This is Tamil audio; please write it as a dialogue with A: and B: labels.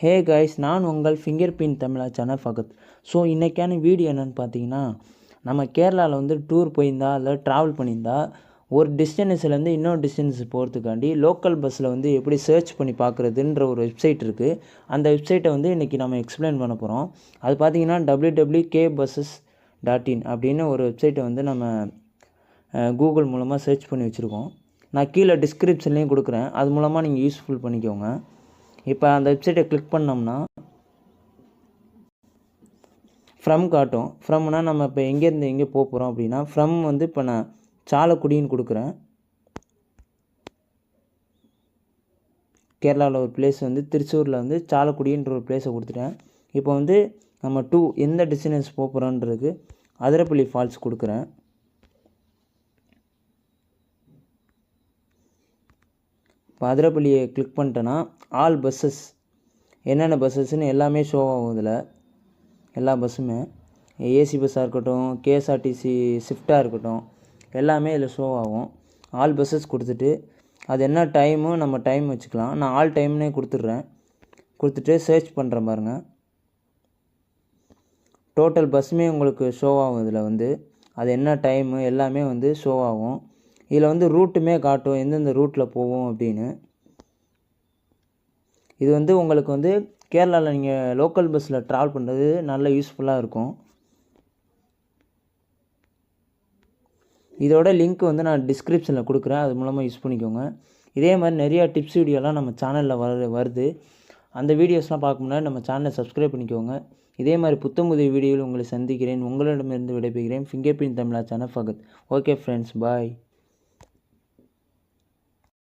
A: ஹே கைஸ், நான் உங்கள் ஃபிங்கர் பிரிண்ட் தமிழா சேனல் ஃபகத். ஸோ இன்றைக்கான வீடியோ என்னென்னு பார்த்தீங்கன்னா, நம்ம கேரளாவில் வந்து டூர் போயிருந்தா இல்லை ட்ராவல் பண்ணியிருந்தா ஒரு டெஸ்டினேஷன்லேருந்து இன்னொரு டெஸ்டினேஷன் போகிறதுக்காண்டி லோக்கல் பஸ்ஸில் வந்து எப்படி சர்ச் பண்ணி பார்க்குறதுன்ற ஒரு வெப்சைட் இருக்குது. அந்த வெப்சைட்டை வந்து இன்றைக்கி நம்ம எக்ஸ்பிளைன் பண்ண போகிறோம். அது பார்த்தீங்கன்னா www.kbuses.in அப்படின்னு ஒரு வெப்சைட்டை வந்து நம்ம கூகுள் மூலமாக சர்ச் பண்ணி வச்சுருக்கோம். நான் கீழே டிஸ்கிரிப்ஷன்லேயும் கொடுக்குறேன், அது மூலமாக நீங்கள் யூஸ்ஃபுல் பண்ணிக்கோங்க. இப்போ அந்த வெப்சைட்டை கிளிக் பண்ணோம்னா ஃப்ரம் காட்டும். ஃப்ரம்னா நம்ம இப்போ எங்கேருந்து எங்கே போக போகிறோம் அப்படின்னா, ஃப்ரம் வந்து இப்போ நான் சாலக்குடின்னு கொடுக்குறேன். கேரளாவில் ஒரு பிளேஸ் வந்து திருச்சூரில் வந்து சாலக்குடின்ற ஒரு பிளேஸை கொடுத்துட்டேன். இப்போ வந்து நம்ம எந்த டெஸ்டினேஷன் போக போகிறோன்றதுக்கு அதிரப்பள்ளி ஃபால்ஸ் கொடுக்குறேன். இப்போ அதிரப்பள்ளியை கிளிக் பண்ணிட்டேன்னா ஆல் பஸ்ஸஸ் என்னென்ன பஸ்ஸஸ்ன்னு எல்லாமே ஷோ ஆகும். இதில் எல்லா பஸ்ஸுமே ஏசி பஸ்ஸாக இருக்கட்டும், கேஎஸ்ஆர்டிசி ஸ்விஃப்டாக இருக்கட்டும், எல்லாமே இதில் ஷோ ஆகும். ஆல் பஸ்ஸஸ் கொடுத்துட்டு அது என்ன டைமு நம்ம டைம் வச்சுக்கலாம். நான் ஆல் டைம்னே கொடுத்துட்டு சர்ச் பண்ணுறேன் பாருங்கள். டோட்டல் பஸ்ஸுமே உங்களுக்கு ஷோ ஆகும். இதில் வந்து அது என்ன டைமு எல்லாமே வந்து ஷோ ஆகும். இதில் வந்து ரூட்டுமே காட்டும், எந்தெந்த ரூட்டில் போவோம் அப்படின்னு. இது வந்து உங்களுக்கு வந்து கேரளாவில் நீங்கள் லோக்கல் பஸ்ஸில் ட்ராவல் பண்ணுறது நல்ல யூஸ்ஃபுல்லாக இருக்கும். இதோட லிங்க் வந்து நான் டிஸ்கிரிப்ஷனில் கொடுக்குறேன், அது மூலமாக யூஸ் பண்ணிக்கோங்க. இதே மாதிரி நிறையா டிப்ஸ் வீடியோலாம் நம்ம சேனலில் வருது. அந்த வீடியோஸ்லாம் பார்க்க முன்னாடி நம்ம சேனலை சப்ஸ்கிரைப் பண்ணிக்கோங்க. இதே மாதிரி புத்தமுதிய வீடியோவில் உங்களை சந்திக்கிறேன். உங்களிடமிருந்து விடைபெறுகிறேன். ஃபிங்கர் பிரிண்ட் தமிழா சேனல் ஃபகத். ஓகே ஃப்ரெண்ட்ஸ், பாய்.